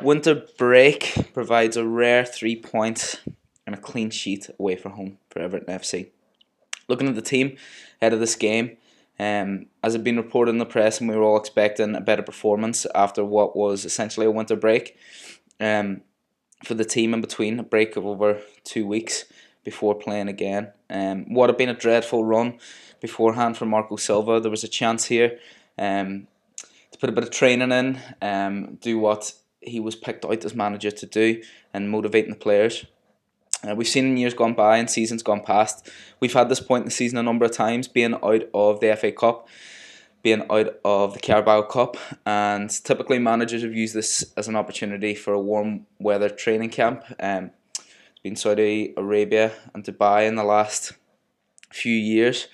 Winter break provides a rare 3 points and a clean sheet away from home for Everton FC. Looking at the team ahead of this game, as had been reported in the press, and we were all expecting a better performance after what was essentially a winter break for the team in between, a break of over 2 weeks before playing again. What had been a dreadful run beforehand for Marco Silva. There was a chance here to put a bit of training in, do what he was picked out as manager to do, and motivating the players. We've seen in years gone by and seasons gone past, we've had this point in the season a number of times, being out of the FA Cup, being out of the Carabao Cup, and typically managers have used this as an opportunity for a warm weather training camp. It's been Saudi Arabia and Dubai in the last few years.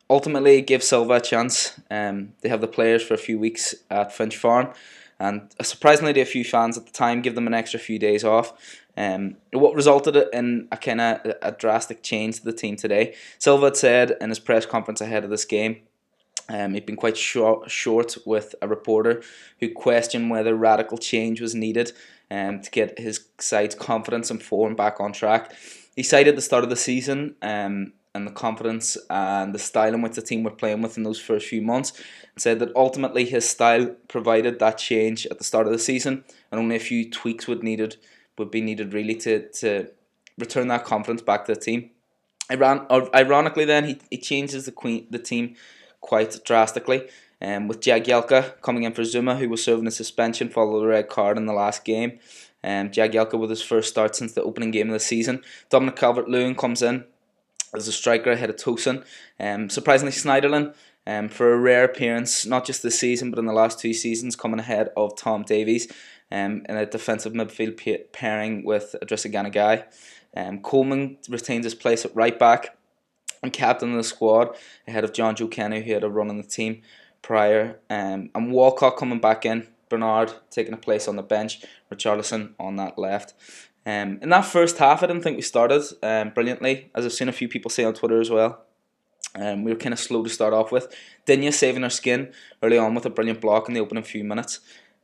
Ultimately, it gives Silva a chance. They have the players for a few weeks at Finch Farm, and surprisingly to a few fans at the time, give them an extra few days off. What resulted in a drastic change to the team today. Silva had said in his press conference ahead of this game, he'd been quite short with a reporter who questioned whether radical change was needed to get his side's confidence and form back on track. He cited the start of the season and the confidence and the style in which the team were playing with in those first few months, and said that ultimately his style provided that change at the start of the season, and only a few tweaks would be needed really to return that confidence back to the team. Ironically, then he changes the team quite drastically, with Jagielka coming in for Zuma, who was serving a suspension following a red card in the last game. Jagielka with his first start since the opening game of the season. Dominic Calvert-Lewin comes in as a striker ahead of Tosin. Surprisingly, Schneiderlin, for a rare appearance, not just this season but in the last 2 seasons, coming ahead of Tom Davies in a defensive midfield pairing with Idrissa Gana Gueye. Coleman retains his place at right back and captain of the squad ahead of John Joe Kenny, who had a run on the team prior. And Walcott coming back in, Bernard taking a place on the bench, Richarlison on that left. In that first half, I didn't think we started brilliantly, as I've seen a few people say on Twitter as well. We were kind of slow to start off with. Digne saving our skin early on with a brilliant block in the opening few minutes.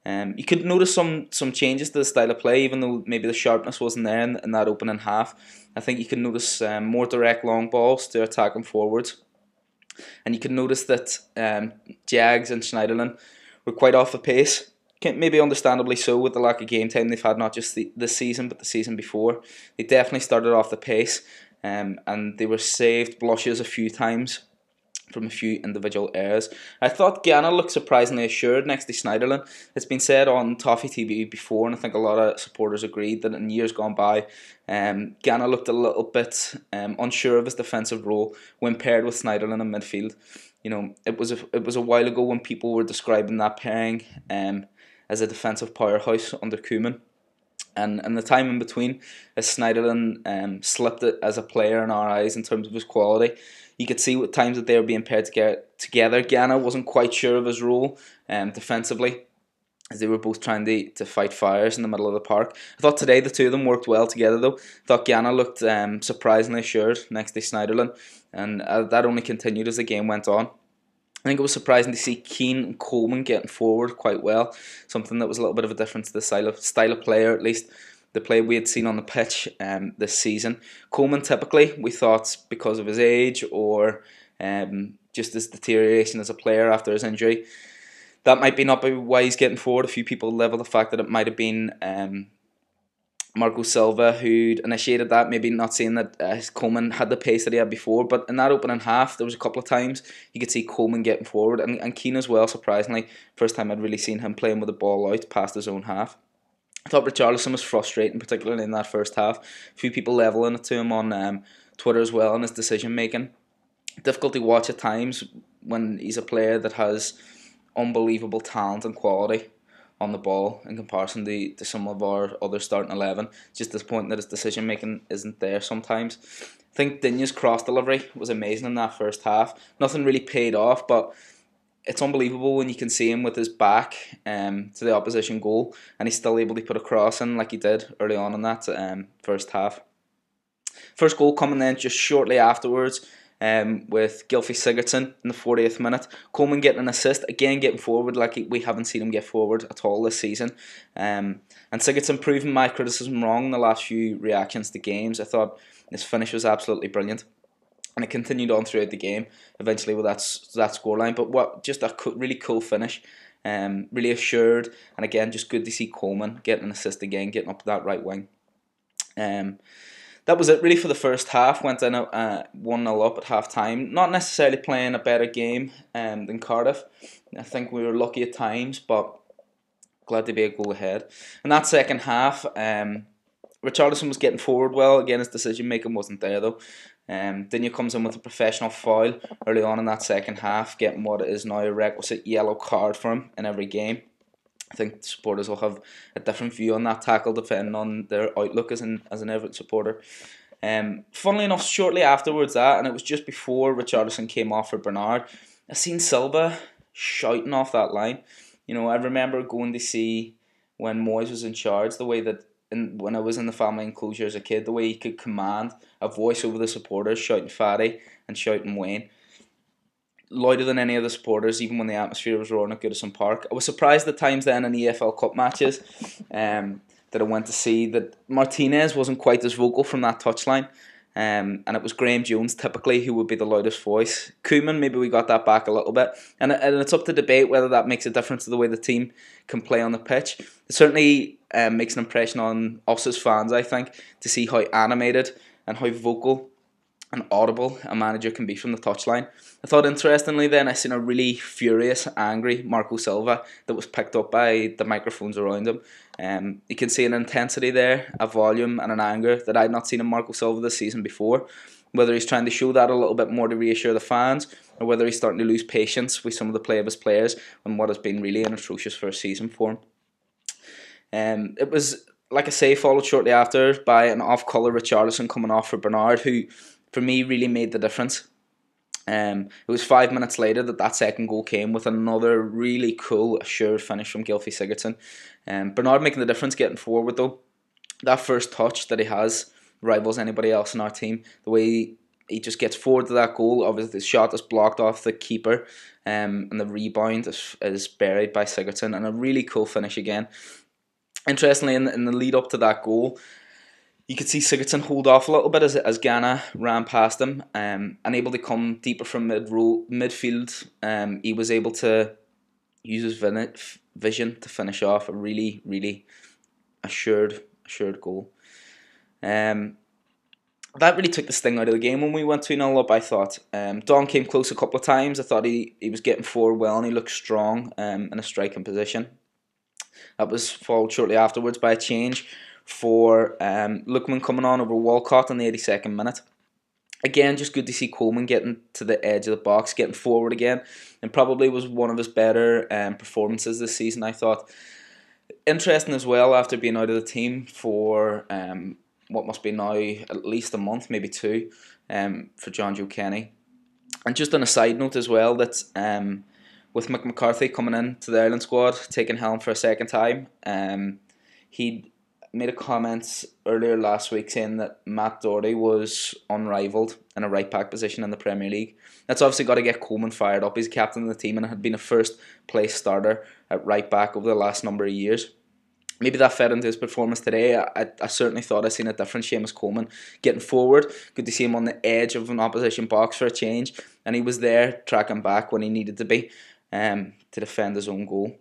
You could notice some changes to the style of play, even though maybe the sharpness wasn't there in that opening half. I think you could notice more direct long balls to attacking forwards. And you could notice that Jags and Schneiderlin were quite off the pace. Maybe understandably so, with the lack of game time they've had, not just this season but the season before. They definitely started off the pace, and they were saved blushes a few times from a few individual errors. I thought Ghana looked surprisingly assured next to Schneiderlin. It's been said on Toffee TV before, and I think a lot of supporters agreed that in years gone by, Ghana looked a little bit unsure of his defensive role when paired with Schneiderlin in midfield. You know, it was a while ago when people were describing that pairing as a defensive powerhouse under Koeman. And the time in between, as Schneiderlin slipped it as a player in our eyes in terms of his quality. You could see at times that they were being paired together. Ghana wasn't quite sure of his role defensively, as they were both trying to fight fires in the middle of the park. I thought today the two of them worked well together though. I thought Ghana looked surprisingly assured next to Schneiderlin, and that only continued as the game went on. I think it was surprising to see Keane and Coleman getting forward quite well, something that was a little bit of a difference to the style of player, at least the play we had seen on the pitch this season. Coleman, typically, we thought because of his age or just his deterioration as a player after his injury, that might be not be why he's getting forward. A few people level the fact that it might have been Marco Silva who'd initiated that, maybe not seeing that Coleman had the pace that he had before. But in that opening half, there was a couple of times you could see Coleman getting forward, and Keane as well, surprisingly. First time I'd really seen him playing with the ball out past his own half. I thought Richarlison was frustrating, particularly in that first half. A few people levelling it to him on Twitter as well, on his decision making. Difficult to watch at times when he's a player that has unbelievable talent and quality on the ball in comparison to some of our other starting 11. Just disappointing that his decision making isn't there sometimes. I think Digne's cross delivery was amazing in that first half. Nothing really paid off, but it's unbelievable when you can see him with his back to the opposition goal, and he's still able to put a cross in like he did early on in that first half. First goal coming then just shortly afterwards. with Gylfi Sigurdsson in the 40th minute. Coleman getting an assist, again getting forward like we haven't seen him get forward at all this season. And Sigurdsson proving my criticism wrong in the last few reactions to games. I thought his finish was absolutely brilliant. And it continued on throughout the game, eventually with that scoreline. But just a really cool finish, really assured, and again just good to see Coleman getting an assist again, getting up to that right wing. That was it really for the first half. Went in 1-0 up at half time. Not necessarily playing a better game than Cardiff. I think we were lucky at times, but glad to be a goal ahead. In that second half, Richarlison was getting forward well. Again, his decision making wasn't there though. Digne comes in with a professional foul early on in that second half, getting what is now a requisite yellow card for him in every game. I think supporters will have a different view on that tackle depending on their outlook as an Everton supporter. Funnily enough, shortly afterwards and it was just before Richarlison came off for Bernard, I seen Silva shouting off that line. I remember going to see when Moyes was in charge, the way that when I was in the family enclosure as a kid, the way he could command a voice over the supporters, shouting Fatty and shouting Wayne. Louder than any of the supporters, even when the atmosphere was roaring at Goodison Park. I was surprised at times then in the EFL Cup matches that I went to see that Martinez wasn't quite as vocal from that touchline. And it was Graham Jones typically who would be the loudest voice. Koeman, maybe we got that back a little bit. And it's up to debate whether that makes a difference to the way the team can play on the pitch. It certainly makes an impression on us as fans, I think, to see how animated and how vocal and audible a manager can be from the touchline. I thought interestingly then I seen a really furious, angry Marco Silva that was picked up by the microphones around him. You can see an intensity there, a volume and an anger that I'd not seen in Marco Silva this season before. Whether he's trying to show that a little bit more to reassure the fans, or whether he's starting to lose patience with some of the play of his players and what has been really an atrocious first season for him. It was, like I say, followed shortly after by an off-colour Richarlison coming off for Bernard, who for me really made the difference. It was 5 minutes later that second goal came with another really cool assured finish from Gylfi Sigurdsson. Bernard making the difference, getting forward though. That first touch that he has rivals anybody else in our team. The way he just gets forward to that goal, obviously the shot is blocked off the keeper, and the rebound is buried by Sigurdsson, and a really cool finish again. Interestingly, in the lead up to that goal, you could see Sigurdsson hold off a little bit as Ghana ran past him, unable to come deeper from midfield. He was able to use his vision to finish off a really, really assured goal. That really took the sting out of the game when we went 2-0 up, I thought. Don came close a couple of times. I thought he was getting forward well and he looked strong in a striking position. That was followed shortly afterwards by a change for Lookman coming on over Walcott in the 82nd minute. Again, just good to see Coleman getting to the edge of the box, getting forward again, and probably was one of his better performances this season, I thought. Interesting as well, after being out of the team for what must be now at least a month, maybe two, for John Joe Kenny. And just on a side note as well, that with McCarthy coming in to the Ireland squad, taking helm for a second time, he made a comment earlier last week saying that Matt Doherty was unrivaled in a right back position in the Premier League. That's obviously got to get Coleman fired up. He's captain of the team and had been a first place starter at right back over the last number of years. Maybe that fed into his performance today. I certainly thought I seen a different Seamus Coleman getting forward. Good to see him on the edge of an opposition box for a change, and he was there tracking back when he needed to be to defend his own goal.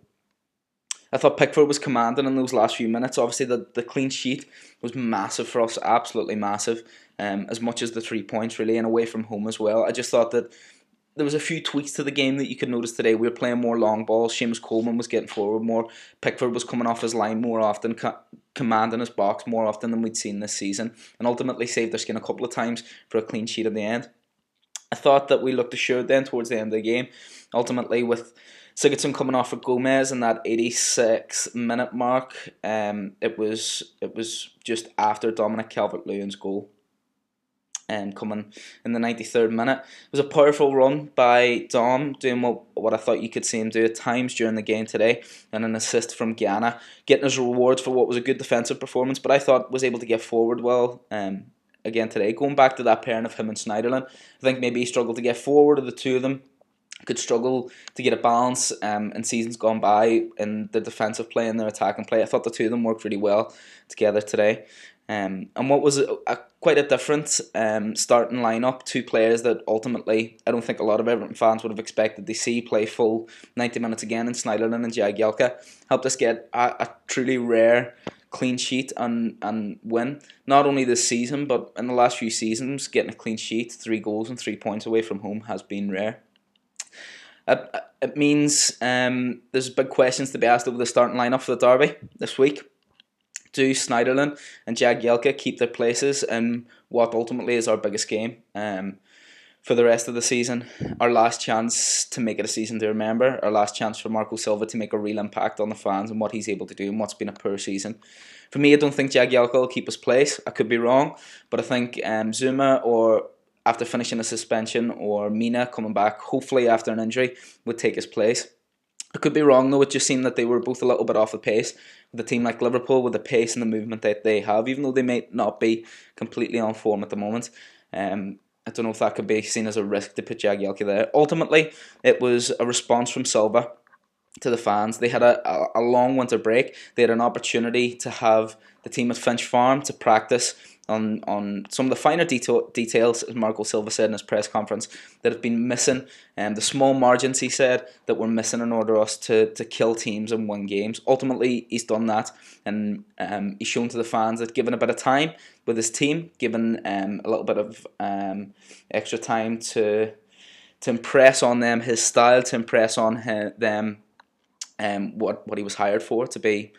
I thought Pickford was commanding in those last few minutes. Obviously, the clean sheet was massive for us, absolutely massive, as much as the 3 points really, and away from home as well. I just thought that there was a few tweaks to the game that you could notice today. We were playing more long balls. Seamus Coleman was getting forward more. Pickford was coming off his line more often, commanding his box more often than we'd seen this season, and ultimately saved their skin a couple of times for a clean sheet at the end. I thought that we looked assured then towards the end of the game. Ultimately, with Sigurdsson coming off for Gomez in that 86-minute mark, it was just after Dominic Calvert-Lewin's goal. Coming in the 93rd minute. It was a powerful run by Dom, doing what I thought you could see him do at times during the game today, and an assist from Ghana, getting his rewards for what was a good defensive performance, but I thought was able to get forward well, again today. Going back to that pairing of him and Snyderland, I think maybe he struggled to get forward, or the two of them could struggle to get a balance in seasons gone by in the defensive play and their attacking play. I thought the two of them worked really well together today. And what was quite a different starting lineup, two players that ultimately I don't think a lot of Everton fans would have expected to see play full 90 minutes again in Snyderland and Jagielka, helped us get a truly rare clean sheet and win. Not only this season, but in the last few seasons, getting a clean sheet, 3 goals and 3 points away from home has been rare. It means there's big questions to be asked over the starting lineup for the derby this week. Do Snyderland and Jagielka keep their places in what ultimately is our biggest game for the rest of the season? Our last chance to make it a season to remember. Our last chance for Marco Silva to make a real impact on the fans and what he's able to do and what's been a poor season. For me, I don't think Jagielka will keep his place. I could be wrong, but I think Zuma, or after finishing a suspension, or Mina coming back, hopefully after an injury, would take his place. I could be wrong though. It just seemed that they were both a little bit off the pace with a team like Liverpool, with the pace and the movement that they have, even though they may not be completely on form at the moment. I don't know if that could be seen as a risk to put Jagielka there. Ultimately, it was a response from Silva to the fans. They had a long winter break. They had an opportunity to have the team at Finch Farm to practice on some of the finer details, as Marco Silva said in his press conference, that have been missing, and the small margins, he said, that were missing in order for us to kill teams and win games. Ultimately, he's done that, and he's shown to the fans that given a bit of time with his team, given a little bit of extra time to impress on them his style, to impress on them what he was hired for, to be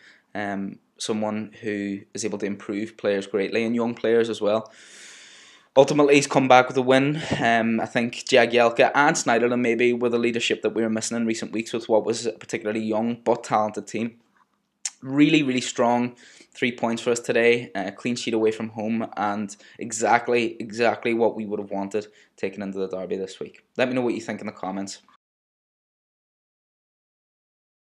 someone who is able to improve players greatly, and young players as well. Ultimately, he's come back with a win. I think Jagielka and Snyderland maybe were the leadership that we were missing in recent weeks with what was a particularly young but talented team. Really, really strong 3 points for us today. Clean sheet away from home, and exactly what we would have wanted taken into the derby this week. Let me know what you think in the comments.